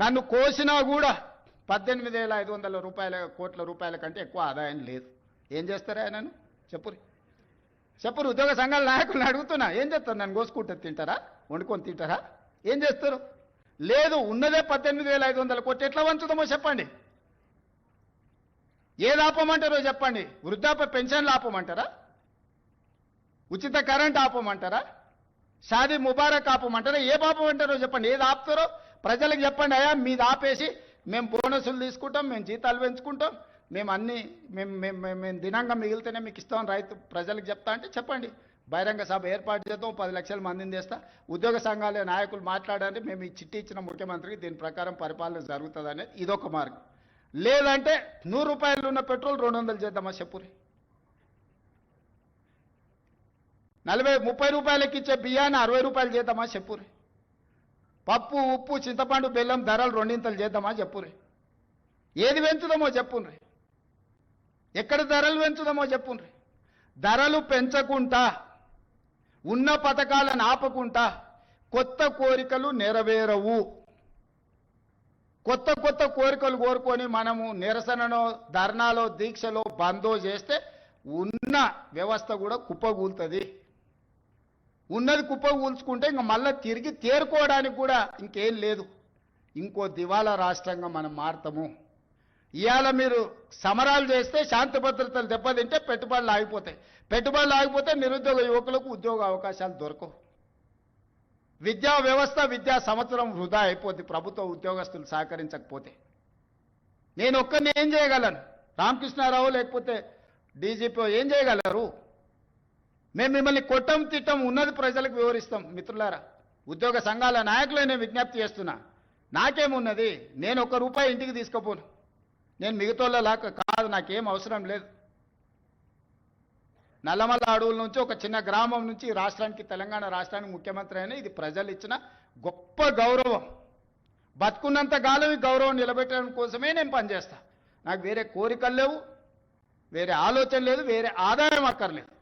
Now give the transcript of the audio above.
నన్ను కోసినా కూడా 18,500 కోట్ల రూపాయల కంటే ఎక్కువ ఆదాయం లేదు. ఏం చేస్తారా నన్ను చెప్పురు ఉద్యోగ సంఘాల నాయకులను అడుగుతున్నా, ఏం చేస్తారు? నన్ను కోసుకుంటే తింటారా? వండుకొని తింటారా? ఏం చేస్తారు? లేదు, ఉన్నదే 18,500 కోట్లు. ఎట్లా వంచుదామో చెప్పండి. ఏది ఆపమంటారో చెప్పండి. వృద్ధాప్య పెన్షన్లు ఆపమంటారా? ఉచిత కరెంట్ ఆపమంటారా? షాదీ ముబారక్ ఆపమంటారా? ఏ ఆపమంటారో చెప్పండి. ఏది ఆపుతారో ప్రజలకు చెప్పండి. అయ్యా మీది ఆపేసి మేము బోనసులు తీసుకుంటాం, మేము జీతాలు పెంచుకుంటాం, మేము అన్ని మేము దినంగా మిగిలితేనే మీకు ఇస్తాం రైతు ప్రజలకు చెప్తా అంటే చెప్పండి. బహిరంగ సభ ఏర్పాటు చేద్దాం, 10 లక్షల మందిని చేస్తా. ఉద్యోగ సంఘాల నాయకులు మాట్లాడండి, మేము ఈ చిట్టి ఇచ్చిన ముఖ్యమంత్రికి దీని ప్రకారం పరిపాలన జరుగుతుంది అనేది ఇదొక మార్గం. లేదంటే 100 రూపాయలు ఉన్న పెట్రోల్ 200 చేద్దామా చెప్పురి. 30 రూపాయలకి ఇచ్చే బియ్యాన్ని 60 రూపాయలు చేద్దామా చెప్పురి. పప్పు ఉప్పు చింతపండు బెల్లం ధరలు 2 చేద్దామా చెప్పురి. ఏది పెంచుదామో చెప్పుండ్రి. ఎక్కడ ధరలు పెంచుదామో చెప్పుండ్రి. ధరలు పెంచకుండా ఉన్న పథకాలను ఆపకుండా కొత్త కోరికలు నెరవేరవు. కొత్త కోరికలు కోరుకొని మనము నిరసనలో ధర్నాలో దీక్షలో బందో చేస్తే ఉన్న వ్యవస్థ కూడా కుప్పగూలుతుంది. ఉన్నది కుప్పగూల్చుకుంటే ఇంకా మళ్ళీ తిరిగి తేరుకోవడానికి కూడా ఇంకేం లేదు. ఇంకో దివాలా రాష్ట్రంగా మనం మారుతాము. ఇవాళ మీరు సమరాలు చేస్తే శాంతి భద్రతలు దెబ్బతింటే పెట్టుబడులు ఆగిపోతాయి. పెట్టుబడులు ఆగిపోతే నిరుద్యోగ యువకులకు ఉద్యోగ అవకాశాలు దొరకవు. విద్యా వ్యవస్థ విద్యా సంవత్సరం వృధా అయిపోద్ది ప్రభుత్వ ఉద్యోగస్తులు సహకరించకపోతే. నేను ఒక్కరిని ఏం చేయగలను? రామకృష్ణారావు లేకపోతే డీజీపీ ఏం చేయగలరు? మేము మిమ్మల్ని కొట్టం తిట్టం, ఉన్నది ప్రజలకు వివరిస్తాం. మిత్రులారా, ఉద్యోగ సంఘాల నాయకులు నేను విజ్ఞప్తి చేస్తున్నా, నాకేమున్నది? నేను ₹1 ఇంటికి తీసుకుపోను. నేను మిగతాలాగా కాదు, నాకేం అవసరం లేదు. నల్లమల్ల అడవుల నుంచి ఒక చిన్న గ్రామం నుంచి రాష్ట్రానికి, తెలంగాణ రాష్ట్రానికి ముఖ్యమంత్రి అయినా ఇది ప్రజలు ఇచ్చిన గొప్ప గౌరవం. బతుకున్నంత కాలం ఈ గౌరవం నిలబెట్టడం కోసమే నేను పనిచేస్తా. నాకు వేరే కోరికలు లేవు, వేరే ఆలోచన లేదు, వేరే ఆదాయం అక్కర్లేదు.